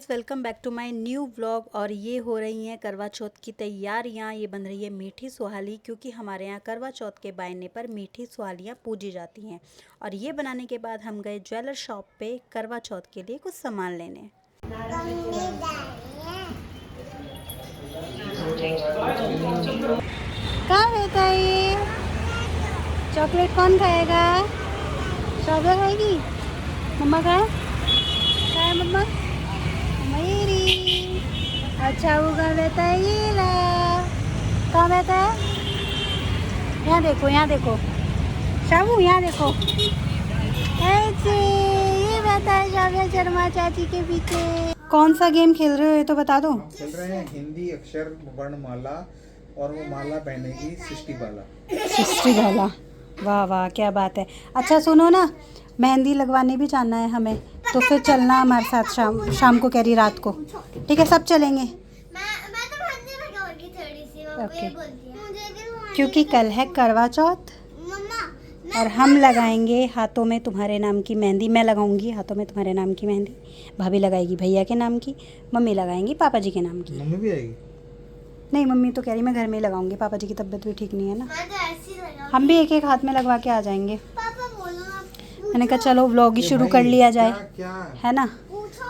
Guys, welcome back to my new vlog. और ये हो रही हैं करवा चौथ की तैयारियां। ये बन रही है मीठी सुहाली, क्योंकि हमारे यहाँ करवा चौथ के बायने पर मीठी सुहालियां पूजी जाती हैं। और ये बनाने के बाद हम गए ज्वेलर शॉप पे करवा चौथ के लिए कुछ सामान लेने। कहाँ रहता है ये? चॉकलेट कौन खाएगा? शौर्य खाएगी? मम्मा खाए? खाए मम्मा? मेरी। अच्छा, वो कहाँ रहता है? ये ला। कहाँ रहता है? यहाँ देखो, यहाँ देखो शाबू, यहाँ देखो। ऐसे ये रहता है शाव्या शर्मा चाची के पीछे। कौन सा गेम खेल रहे हो ये तो बता दो। हम खेल रहे हैं हिंदी अक्षर वर्णमाला, और वो माला पहनेगी सृष्टि बाला। सृष्टि बाला, वाह वाह क्या बात है। अच्छा सुनो ना, मेहंदी लगवाने भी जाना है हमें, तो फिर चलना हमारे साथ शाम को, कह रही रात को। ठीक है, सब चलेंगे। मैं तो मेहंदी लगाऊंगी थोड़ी सी, ओके। मुझे भी क्योंकि कल है करवा चौथ मम्मा और हम लगाएंगे हाथों में तुम्हारे नाम की मेहंदी। मैं लगाऊंगी हाथों में तुम्हारे नाम की मेहंदी, भाभी लगाएगी भैया के नाम की, मम्मी लगाएंगी पापा जी के नाम की। मम्मी भी आएगी? नहीं, मम्मी तो कह रही मैं घर में ही लगाऊंगी, पापा जी की तबीयत भी ठीक नहीं है ना। मैं तो ऐसे ही लगाऊंगी। हम भी एक एक हाथ में लगवा के आ जाएंगे। पापा बोलो ना, मैंने कहा चलो व्लॉग ही शुरू कर लिया जाए, क्या है ना। पूछो।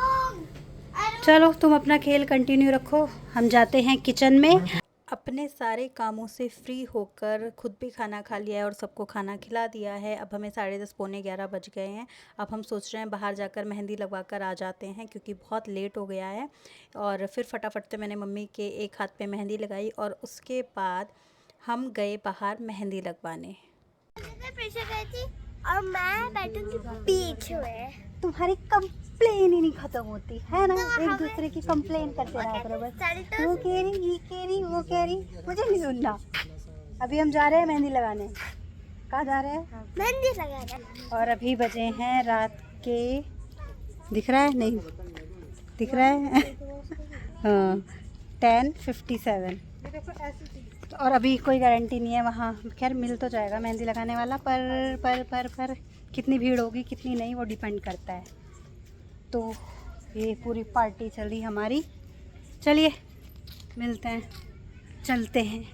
चलो तुम अपना खेल कंटिन्यू रखो, हम जाते हैं किचन में। अपने सारे कामों से फ्री होकर खुद भी खाना खा लिया है और सबको खाना खिला दिया है। अब हमें 10:30 पौने 11 बज गए हैं। अब हम सोच रहे हैं बाहर जाकर मेहंदी लगवा कर आ जाते हैं, क्योंकि बहुत लेट हो गया है। और फिर फटाफट से मैंने मम्मी के एक हाथ पे मेहंदी लगाई और उसके बाद हम गए बाहर मेहंदी लगवाने। मैं पीछे गई थी और मैं बैठूंगी बीच में। तुम्हारी कंप्लेन ही नहीं खत्म होती है ना, एक दूसरे की कंप्लेन करते रहा करो बस। वो कह रही, ये कह रही, वो कह रही, मुझे नहीं सुनना। अभी हम जा रहे हैं मेहंदी लगाने। कहाँ जा रहे हैं? मेहंदी लगाना। और अभी बजे हैं रात के, दिख रहा है नहीं दिख रहा है हाँ, 10:57। और अभी कोई गारंटी नहीं है वहाँ, खैर मिल तो जाएगा मेहंदी लगाने वाला, पर कितनी भीड़ होगी कितनी नहीं, वो डिपेंड करता है। तो ये पूरी पार्टी चल रही हमारी। चलिए मिलते हैं, चलते हैं।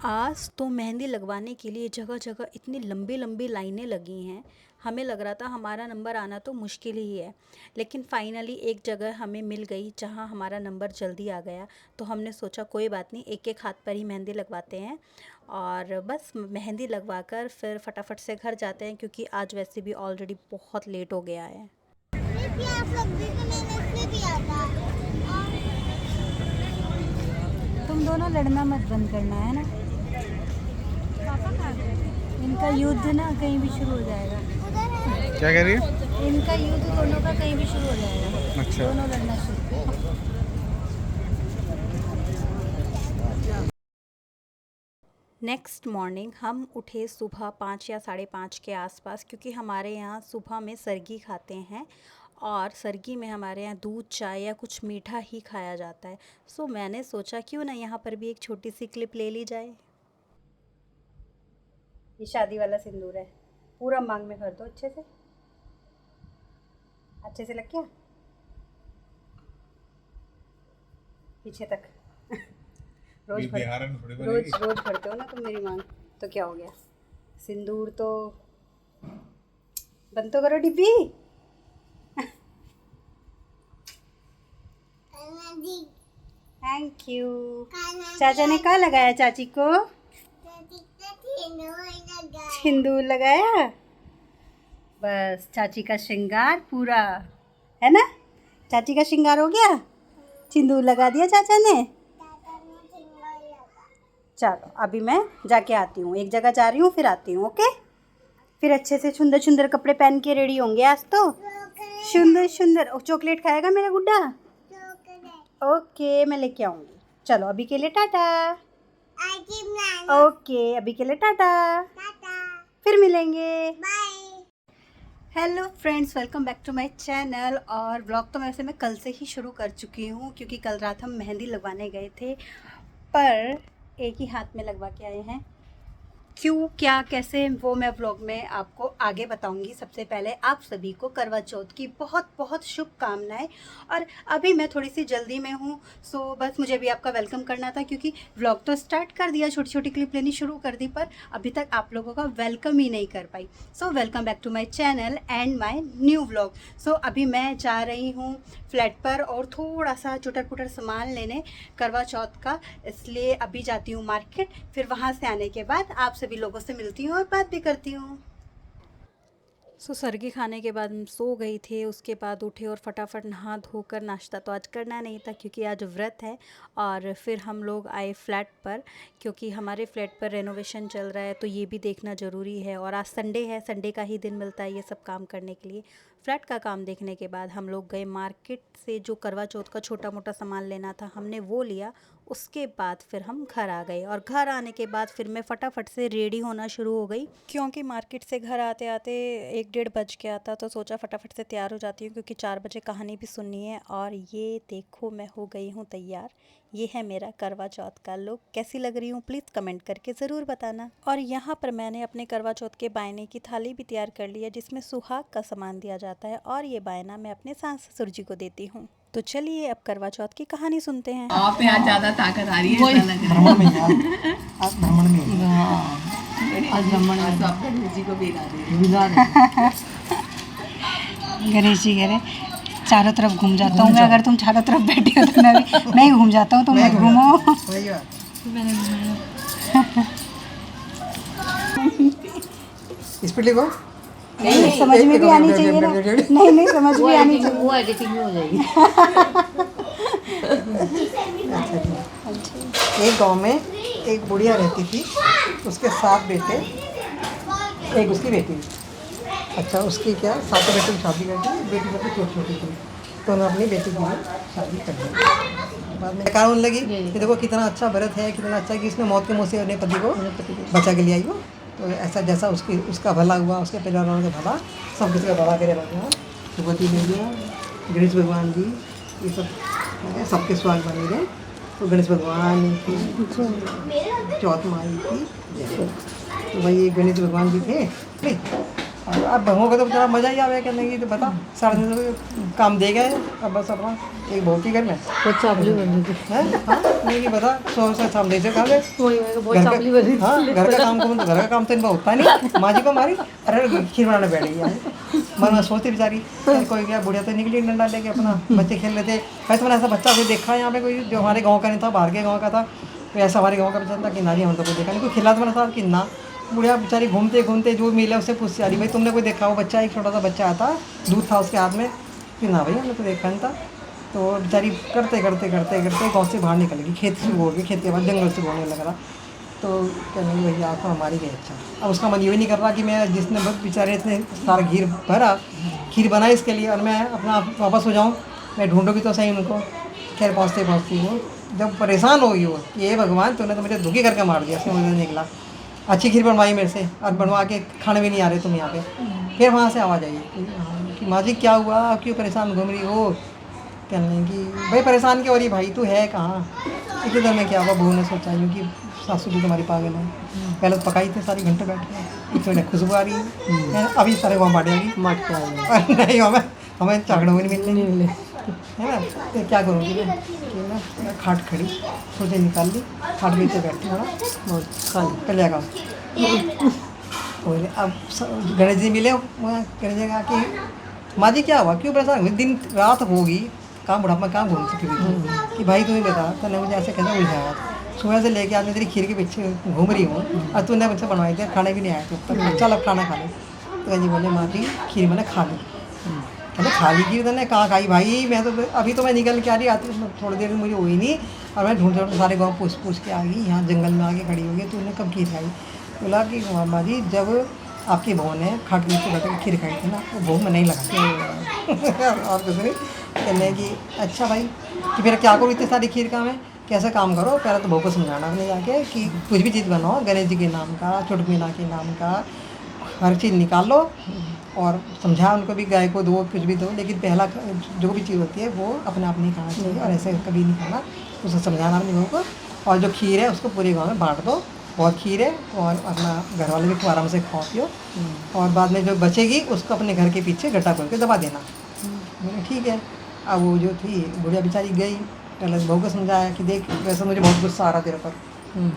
आज तो मेहंदी लगवाने के लिए जगह जगह इतनी लंबी लंबी लाइनें लगी हैं, हमें लग रहा था हमारा नंबर आना तो मुश्किल ही है। लेकिन फाइनली एक जगह हमें मिल गई जहां हमारा नंबर जल्दी आ गया। तो हमने सोचा कोई बात नहीं, एक एक हाथ पर ही मेहंदी लगवाते हैं और बस मेहंदी लगवाकर फिर फटाफट से घर जाते हैं, क्योंकि आज वैसे भी ऑलरेडी बहुत लेट हो गया है। तुम दोनों लड़ना मत बंद करना, है ना। इनका युद्ध ना कहीं भी शुरू हो जाएगा। क्या कह रही है? इनका युद्ध दोनों का कहीं भी शुरू हो जाएगा। अच्छा। दोनों लड़ना शुरू। नेक्स्ट मॉर्निंग हम उठे सुबह 5 या 5:30 के आसपास, क्योंकि हमारे यहाँ सुबह में सरगी खाते हैं और सरगी में हमारे यहाँ दूध चाय या कुछ मीठा ही खाया जाता है। सो मैंने सोचा क्यों ना यहाँ पर भी एक छोटी सी क्लिप ले ली जाए। ये शादी वाला सिंदूर है, पूरा मांग में भर दो अच्छे से लग गया पीछे तक रोज भरते हो ना तुम मेरी मांग, तो क्या हो गया। सिंदूर तो बंद तो करो डिब्बी। Thank you. चाचा ने कहाँ लगाया? चाची को सिंदूर लगाया। बस चाची का श्रृंगार पूरा, है ना। चाची का श्रृंगार हो गया, सिंदूर लगा दिया चाचा ने। चलो अभी मैं जाके आती हूँ, एक जगह जा रही हूँ फिर आती हूँ। ओके, फिर अच्छे से सुंदर सुंदर कपड़े पहन के रेडी होंगे आज तो। सुंदर सुंदर। चॉकलेट खाएगा मेरा गुड्डा? ओके, मैं लेके आऊँगी। चलो अभी के लिए टाटा। ओके, अभी के लिए टाटा, फिर मिलेंगे। Hello friends, welcome back to my channel. और ब्लॉग तो वैसे मैं कल से ही शुरू कर चुकी हूँ, क्योंकि कल रात हम मेहंदी लगवाने गए थे, पर एक ही हाथ में लगवा के आए हैं। क्यों, क्या, कैसे, वो मैं व्लॉग में आपको आगे बताऊंगी। सबसे पहले आप सभी को करवा चौथ की बहुत बहुत शुभकामनाएं। और अभी मैं थोड़ी सी जल्दी में हूँ, सो बस मुझे भी आपका वेलकम करना था, क्योंकि व्लॉग तो स्टार्ट कर दिया, छोटी छोटी क्लिप लेनी शुरू कर दी, पर अभी तक आप लोगों का वेलकम ही नहीं कर पाई। So welcome back to my channel and my new vlog. So अभी मैं जा रही हूँ फ्लैट पर और थोड़ा सा चुटर पुटर सामान लेने करवा चौथ का, इसलिए अभी जाती हूँ मार्केट। फिर वहाँ से आने के बाद आप सभी लोगों से मिलती हूँ और बात भी करती हूँ। सो सरगी खाने के बाद हम सो गई थे, उसके बाद उठे और फटाफट नहा धोकर, नाश्ता तो आज करना नहीं था क्योंकि आज व्रत है। और फिर हम लोग आए फ्लैट पर, क्योंकि हमारे फ्लैट पर रेनोवेशन चल रहा है, तो ये भी देखना ज़रूरी है। और आज संडे है, संडे का ही दिन मिलता है ये सब काम करने के लिए। फ्लैट का काम देखने के बाद हम लोग गए मार्केट से, जो करवा चौथ का छोटा मोटा सामान लेना था हमने वो लिया। उसके बाद फिर हम घर आ गए, और घर आने के बाद फिर मैं फटाफट से रेडी होना शुरू हो गई, क्योंकि मार्केट से घर आते आते 1-1:30 बज गया था। तो सोचा फटाफट से तैयार हो जाती हूँ, क्योंकि 4 बजे कहानी भी सुननी है। और ये देखो मैं हो गई हूँ तैयार। ये है मेरा करवा चौथ का लुक। कैसी लग रही हूँ प्लीज़ कमेंट करके ज़रूर बताना। और यहाँ पर मैंने अपने करवा चौथ के बायने की थाली भी तैयार कर ली है, जिसमें सुहाग का सामान दिया जाता है, और ये बायना मैं अपने सास ससुर जी को देती हूँ। तो चलिए अब करवा चौथ की कहानी सुनते हैं। आप यहाँ ज्यादा ताकत आ रही है, ऐसा लग रहा है। आज भ्रमण में आज तो आप गणेश जी को बिना दे। गणेश जी कह रहे चारों तरफ घूम जाता हूँ मैं, अगर तुम चारों तरफ बैठे हो तो मैं ही घूम जाता हूँ, तुम मत घूमो। स्पीड लिखो। नहीं, समझ में भी आनी चाहिए ना। नहीं समझ भी आनी चाहिए। वो एडिटिंग में हो जाएगी। एक गांव में एक बुढ़िया रहती थी, उसके 7 बेटे, एक उसकी बेटी। अच्छा, उसकी क्या 7 बेटे की शादी कर दी, बेटी सबसे छोटी छोटी थी, तो उन्होंने अपनी बेटी की शादी कर दी। बाद में कारण लगी कि देखो कितना अच्छा व्रत है, कितना अच्छा कि इसने मौत के मुँह से अपने पति को बचा के ले आई हो। तो ऐसा जैसा उसका भला हुआ, उसके परिवार वालों का भला, सब किसी का भला करे भगवान। भगवती मैया, गणेश भगवान जी, ये सब सबके स्वाग बने रहे। तो गणेश भगवान की, चौथ माई की जय। तो वही गणेश भगवान जी थे। और अब भगवान को तो थोड़ा मज़ा ही आवे करने की, तो बता सारे दिन तो काम दे गए। अब बस अपना एक भौकी घर में बहुत चावली बन रही है। हाँ नहीं कि बता 100 से शाम दे से खा ले। हाँ घर का काम तो इनका होता नहीं। माँ जी को मारी, अरे खीर बनाने बैठ गई है। मन में सोचती बेचारी, कोई क्या बुढ़िया तो निकली डंडा लेके, अपना बच्चे खेल रहे थे। वैसे मैंने ऐसा बच्चा कोई देखा है यहाँ पे, कोई जो हमारे गाँव का नहीं था, बाहर के गाँव का था। तो ऐसा हमारे गाँव का बच्चा था कि नारी, हमने तो कोई देखा नहीं। कोई खिला तो मैंने साथ कि ना, बुढ़िया बेचारी घूमते घूमते जो मिला उससे पूछती आ रही, भाई तुमने कोई देखा? वो बच्चा एक छोटा सा बच्चा आता, दूध था उसके हाथ में, कि ना भाई हमने तो देखा नहीं था। तो बेचारी करते करते करते करते गाँव से बाहर निकल गई, खेत शुरू हो गई, खेत के बाद जंगल से होने लग रहा। तो कहने लगी भैया आप तो हमारी गई। अच्छा, अब उसका मन ये भी नहीं कर रहा कि मैं जिसने बेचारे इतने सारा खीर भरा, खीर बनाई इसके लिए, और मैं अपना वापस हो जाऊँ, मैं ढूंढूंगी तो सही उनको। खैर पहुँचते पहुँचती वो जब परेशान हो गई वो कि ये भगवान तूने तो मुझे दुखी करके मार दिया, उसके मुझे निकला। अच्छी खीर बनवाई मेरे से, और बनवा के खाने भी नहीं आ रहे तुम यहाँ पे। फिर वहाँ से आवाज़ आई कि माँ जी क्या हुआ, क्यों परेशान घूम रही हो? कहने की भाई परेशान क्यों हो रही भाई, तू है कहाँ? इतनी देर में क्या हुआ, बहू ने सोचा यूँ कि सासू जी तुम्हारी पागल है, पहले तो पकाई थे सारी घंटे बैठ के, इतने खुशबू आ रही है, अभी सारे वहाँ बांट जाएगी नहीं हमें चाकड़ों में नहीं मिलने है ना। तो क्या करूँगी मैं कि ना खाट खड़ी सोचे निकाल ली, खाट बेचे बैठती हूँ ना, खाली पहले का बोले। अब गणेश जी मिले, गणेश जी कहा कि माँ जी क्या हुआ, क्यों परेशान हुई? दिन रात होगी, कहाँ बुढ़ापा कहाँ घूम चुकी थी कि भाई तुम्हें बता। तो ने मुझे ऐसे कैसे उलझाया, सुबह से लेके आज मैं तेरी खीर के पीछे घूम रही हूँ, और तूने मुझसे बनवाई थी, खाने भी नहीं आया तो चल अब खाना खा ले। तो जी बोले माँ जी खीर मैंने खा ली। कहते खाली खीर तूने कहाँ खाई भाई, मैं तो अभी तो मैं निकल के आ रही, आती थोड़ी देर में मुझे हुई नहीं, और मैं ढूंढ सारे गाँव पूछ के आ गई, यहाँ जंगल में आके खड़ी हो गई, तूने कब खीर खाई? बोला कि माँ जी जब आपकी बहू ने खाट पीट के बैठ खीर खाई थी ना, वो बहू में नहीं लगा। और कुछ नहीं कहने की अच्छा भाई कि फिर क्या करूँ इतनी सारी खीर का, मैं कैसे काम करो, पहले तो बहू को समझाना अपने जाके कि कुछ भी चीज़ बनाओ गणेश जी के नाम का, चुटमीना के नाम का, हर चीज़ निकाल लो, और समझा उनको भी, गाय को दो कुछ भी दो, लेकिन पहला जो भी चीज़ होती है वो अपने आप नहीं खाना चाहिए, और ऐसे कभी नहीं खाना, उसे समझाना अपनी बहू को। और जो खीर है उसको पूरे गाँव में बांट दो, बहुत खीर है, और अपना घर वाले भी खूब आराम से खाओ पियो, और बाद में जो बचेगी उसको अपने घर के पीछे गड्ढा खोल के दबा देना। मैंने ठीक है। अब वो जो थी बुढ़िया बेचारी गई, पहले बहू को समझाया कि देख वैसे मुझे बहुत गुस्सा आ रहा तेरे पर,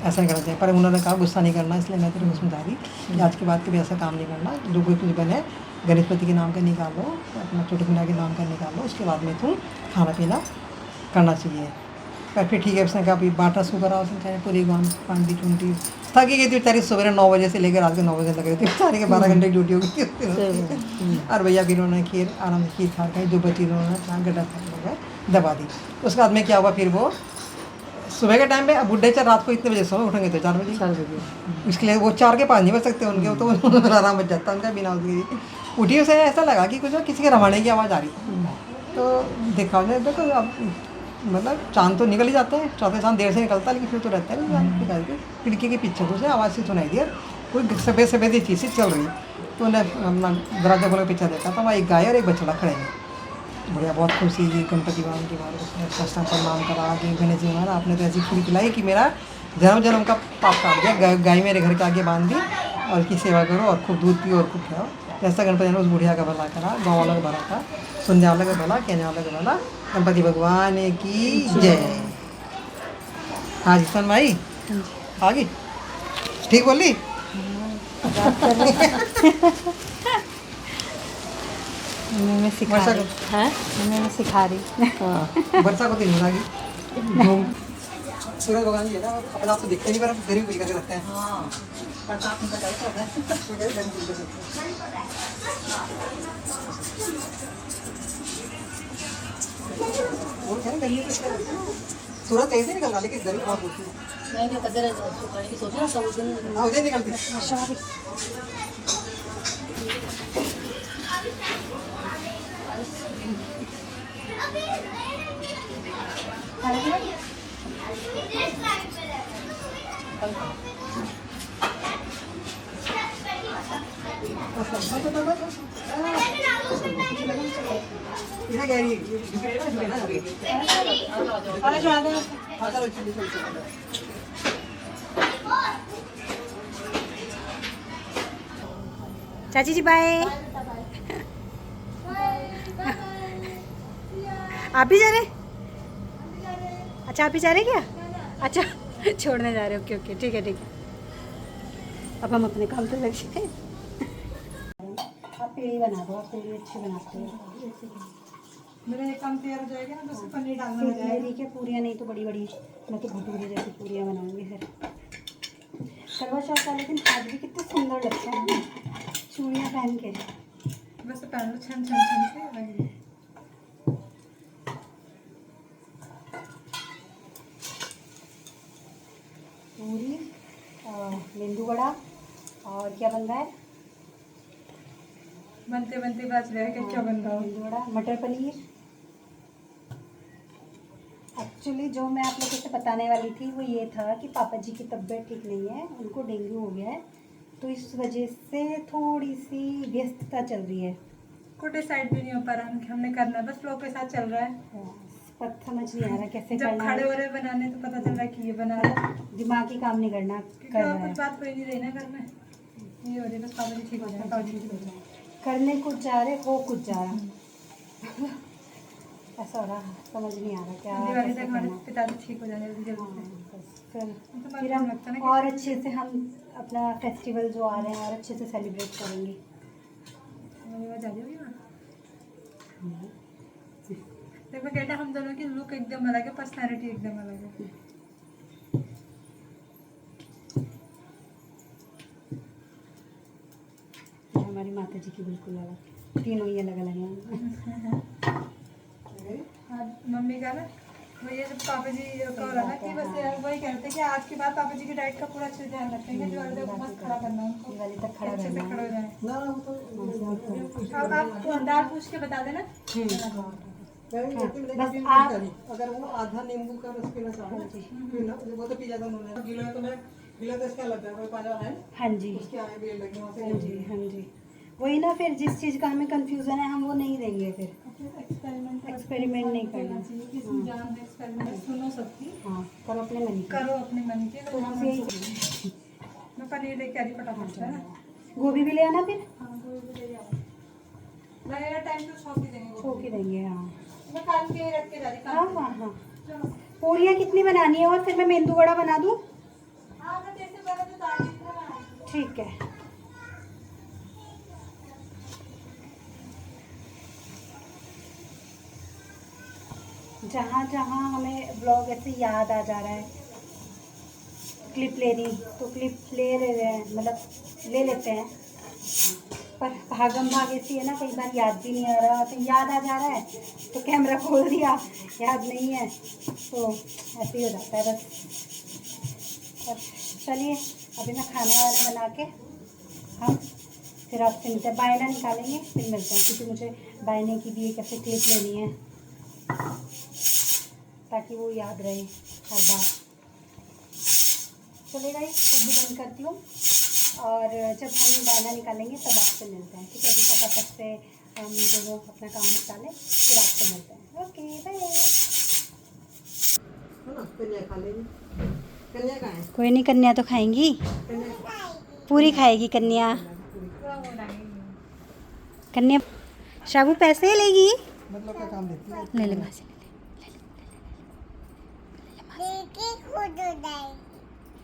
ऐसा नहीं करना चाहिए, पर उन्होंने कहा गुस्सा नहीं करना, इसलिए मैं तेरे को समझा दी कि आज के बाद कभी ऐसा काम नहीं करना, जो कोई कुछ बने गणेशपति के नाम का निकालो, अपना छोटे पिना के नाम का निकालो, उसके बाद में तुम खाना पीना करना चाहिए। पर फिर ठीक है, उसने कहा अभी बाटा सो करा, उसने चाहे पूरी पांडी चुंटी थकी गई थी बेचारी, सुबह 9 बजे से लेकर रात के 9 बजे लग रही थी बेचारी के, 12 घंटे की ड्यूटी हो गई थी। और भैया फिर उन्होंने खीर आराम से खीर खा खाई, जो बची उन्होंने गड्ढा दबा दी। उसके बाद में क्या हुआ, फिर वो सुबह के टाइम पे, अब बुढ़े चार रात को इतने बजे सोए, उठेंगे तो 4 बजे, इसके लिए वो 4 के 5 नहीं बज सकते उनके, तो आराम बच जाता उनका बिना उसके। उठी उसे ऐसा लगा कि कुछ किसी के रवाने की आवाज़ आ रही, तो देखा उसने, देखो अब मतलब चांद तो निकल ही जाते हैं, चौथे चांद देर से निकलता है, लेकिन फिर तो रहता है खिड़की के पीछे तो उसे आवाज़ से सुनाई दिया, कोई सफ़ेद सफ़ेद चीज़ से चल रही है। तो उन्हें अपना दरवाजा खोल के पीछे देखा, तो वहाँ एक गाय और एक बछड़ा खड़े हैं। बढ़िया, बहुत खुशी हुई गणपति भगवान के बारे में, सस्ता प्रणाम करा कि गणेश जी महाराज आपने तो ऐसी खीर खिलाई कि मेरा जन्म जन्म का पाप काट गया, गाय मेरे घर के आगे बांध दी, और इसकी सेवा करो और खूब दूध पियो और खूब खाओ। जैसा गणपति ने उस बुढ़िया का भला करा, गाँव वालों का भला था, सुनने वाले का भला, कहने वाले का भला, गणपति भगवान की जय। हाँ जी सन भाई आ गई, ठीक बोली। मैं सिखा रही, हैं मैं सिखा रही। हाँ, वर्षा को दिन लगी सूरज भगवान जी है ना, अपना आप तो दिखते नहीं, पर गरीब पूरी करके रखते हैं। हाँ, सूरज तेज निकल रहा, लेकिन गरीब बहुत होती है, उधर निकलती है। चाची जी बाय। आप भी जा रहे? अच्छा आप भी जा रहे क्या? अच्छा छोड़ने जा रहे हो, ओके ओके, ठीक है ठीक है। अब हम अपने काम पे लग जाए। आप पेड़ी बना दो, आप पेड़ी अच्छी बनाते हो। मेरा एक काम तैयार हो जाएगा ना, तो उसमें पनीर डालना हो जाएगा। मेरी क्या पूरियाँ नहीं तो बड़ी बड़ी, मैं तो भटूरे जैसी पूरियाँ बनाऊंगी फिर। करवा चौथ का लेकिन आज भी कितने सुंदर लगता है चूड़ियाँ पहन के। बस पहन लो छन छन छन से लगे। पूरी, मेंदू वड़ा, और क्या बन रहा है? बनते बनते बच रहा है कि क्या बन रहा है। मेंदू वड़ा, मटर पनीर। एक्चुअली जो मैं आप लोगों से बताने वाली थी वो ये था कि पापा जी की तबीयत ठीक नहीं है, उनको डेंगू हो गया है, तो इस वजह से थोड़ी सी व्यस्तता चल रही है। कुछ डिसाइड भी नहीं हो पा रहा हमने करना है, बस फ्लो के साथ चल रहा है। पर समझ नहीं आ रहा कैसे जब करना खड़े हो है। रहे बनाने तो पता चल रहा है कि ये बना रहा है, दिमागी काम नहीं करना क्योंकि कर और रहा कुछ है। बात कोई नहीं रही ना घर में, ये हो रही है बस पापा जी ठीक हो जाए, पापा जी ठीक हो जाए। करने कुछ जा रहे हो कुछ जा रहा ऐसा हो रहा, समझ नहीं आ रहा क्या दिवाली कैसे तक हमारे करना। पिताजी ठीक हो जाए जल्दी हाँ, जल्दी से। बस फिर तो फिर मन हम लगता है ना कि और अच्छे से हम अपना फेस्टिवल जो आ रहे हैं और अच्छे से सेलिब्रेट करेंगे। मेरी आवाज़ आ रही होगी ना। देखो कहते हम दोनों की लुक एकदम अलग है, पर्सनालिटी एकदम अलग है। हमारी माता जी की बिल्कुल अलग, तीनों ही अलग अलग हैं। हाँ, मम्मी का ना वो ये जब पापा जी का हो रहा ना कि बस यार वही कहते हैं कि आज के बाद पापा जी की डाइट का पूरा अच्छे से ध्यान रखेंगे, जो वाले को मस्त खड़ा करना है उनको, दिवाली तक खड़ा अच्छे से रहना खड़े हो है। जाए। अब आप दाल पूछ के बता देना। बस आप अगर वो आधा नींबू का रस पीना चाहे पीना, वो तो पी जाता उन्होंने। गीला है तो मैं गीला तो इसका लग जाएगा, पानी वाला है हाँ जी उसके आए भी लगे वहाँ से। हाँ जी हाँ जी, वही ना, फिर जिस चीज़ का हमें कंफ्यूजन है हम वो नहीं देंगे, फिर एक्सपेरिमेंट नहीं करना चाहिए, किसी जान एक्सपेरिमेंट सुनो सबकी, हाँ, करो अपने मन की। करो अपने मन के, तो हम यही मैं पनीर लेके आ रही फटाफट से, है ना। गोभी भी ले आना फिर। लगेगा टाइम तो छौंक ही देंगे, छो के देंगे। हाँ मैं काट के रख के जा रही हाँ हाँ हाँ। पूरियाँ कितनी बनानी है और फिर मैं मेंदू वड़ा बना दूँ? हाँ मैं जैसे बना तो दाल जितना बना। ठीक है। जहाँ जहाँ हमें ब्लॉग ऐसे याद आ जा रहा है, क्लिप लेनी तो क्लिप ले रहे हैं, मतलब ले लेते हैं। पर भागम भाग ऐसी है ना, कई बार याद भी नहीं आ रहा, तो याद आ जा रहा है तो कैमरा खोल दिया, याद नहीं है तो ऐसे ही हो जाता है बस। और चलिए अभी मैं खाना वाना बना के हम फिर आपसे मिलते हैं। बायना निकालेंगे फिर मिलते हैं, क्योंकि मुझे बायने की भी एक ऐसे क्लिप लेनी है ताकि वो याद रहे हर बार। चलिए गाइस अभी बंद करती हूँ और जब हम बायना निकालेंगे तब आपसे मिलते हैं। ठीक है, अभी फटाफट से हम दोनों अपना काम निपटा लें फिर आपसे मिलते हैं। Okay bye. है ना, कन्या खा लेंगे। कन्या कहाँ है? कोई नहीं, कन्या तो खाएंगी, पूरी खाएगी कन्या। कन्या शाबू पैसे लेगी। मतलब क्या काम देती है? ले ले माँ से लेके खुद उड़ाई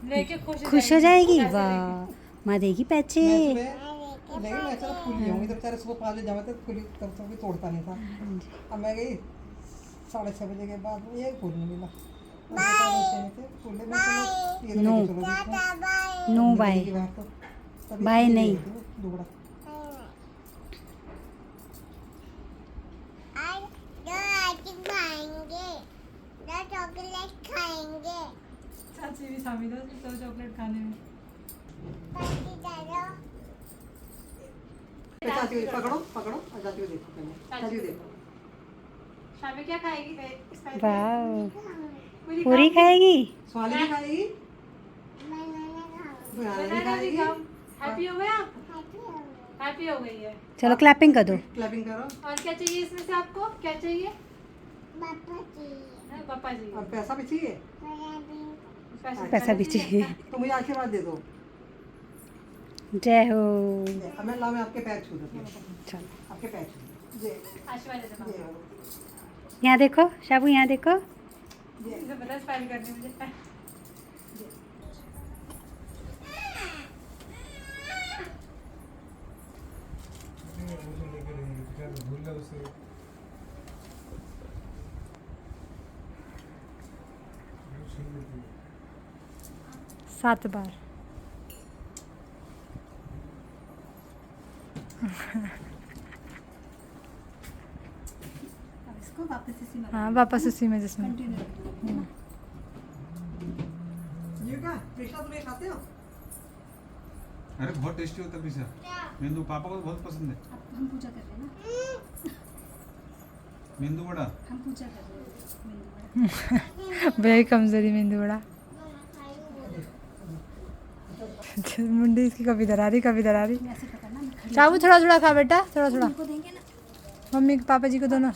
लेके खुश हो जाएगी। वाह माँ देगी पैसे। लेकिन मैं चलो फूली होंगी, तो बेचारे सुबह 5 बजे जावा तक फूली तब तक भी तोड़ता नहीं था। अब मैं गई 6:30 बजे के बाद ये फूल नहीं मिला। नो नो बाय बाय नहीं। आज दो आइसक्रीम खाएंगे, दो चॉकलेट खाएंगे। चाची भी शामिल हो तो चॉकलेट खाने में। पार्टी डालो। चाची को पकड़ो पकड़ो और चाची को देखो पहले, चाची को देखो। शामी क्या खाएगी? वाह पूरी खाएगी। स्वाली भी खाएगी, बनाना खाओ। बनाना भी खाएगी। हैप्पी हो गया? हैप्पी हो गए। हैप्पी हो गई है। चलो क्लैपिंग कर दो। क्लैपिंग करो। और क्या चाहिए इसमें से आपको? क्या चाहिए? पापा जी पापा जी और पैसा भी चाहिए मेरा भी पैसा भी चाहिए। तो मुझे आशीर्वाद दे दो। जय हो। अब मैं आपके पैर छू देती हूँ, चलो आपके पैर छू। जय आशीर्वाद दे दो। जय हो। यहाँ देखो शाबू, यहाँ देखो। इसे बता स्माइल करनी मुझे। उसे 7 बार। अब इसको वापस इसी में। हाँ वापस उसी में जिसमें। ये क्या कृष्णा तुम ये खाते हो? अरे बहुत टेस्टी होता है पिज़्ज़ा। मेंदू पापा को बहुत पसंद है। अब हम पूजा कर रहे हैं ना, मेंदू वड़ा। हम पूजा कर रहे हैं। बड़ी कमजोरी मेंदू बड़ा। मुंडी इसकी कभी डरा रही कभी डरा रही। ऐसे पकड़ना, मैं खड़ी चाबू थोड़ा थोड़ा खा बेटा, थोड़ा थोड़ा। को देंगे ना, मम्मी पापा जी को दोनों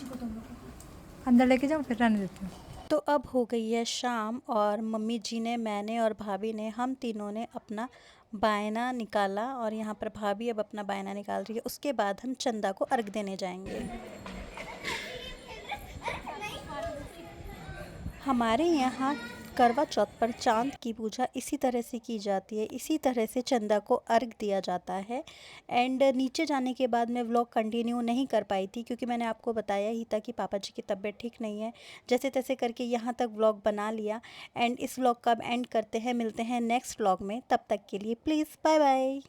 अंदर लेके जाओ फिर रहने देती हूँ। तो अब हो गई है शाम और मम्मी जी ने, मैंने और भाभी ने, हम तीनों ने अपना बायना निकाला और यहाँ पर भाभी अब अपना बायना निकाल रही है। उसके बाद हम चंदा को अर्घ देने जाएंगे। हमारे यहाँ करवा चौथ पर चांद की पूजा इसी तरह से की जाती है, इसी तरह से चंदा को अर्घ दिया जाता है। एंड नीचे जाने के बाद मैं व्लॉग कंटिन्यू नहीं कर पाई थी क्योंकि मैंने आपको बताया ही था कि पापा जी की तबीयत ठीक नहीं है। जैसे तैसे करके यहाँ तक व्लॉग बना लिया एंड इस व्लॉग का अब एंड करते हैं। मिलते हैं नेक्स्ट व्लॉग में, तब तक के लिए प्लीज़ बाय बाय।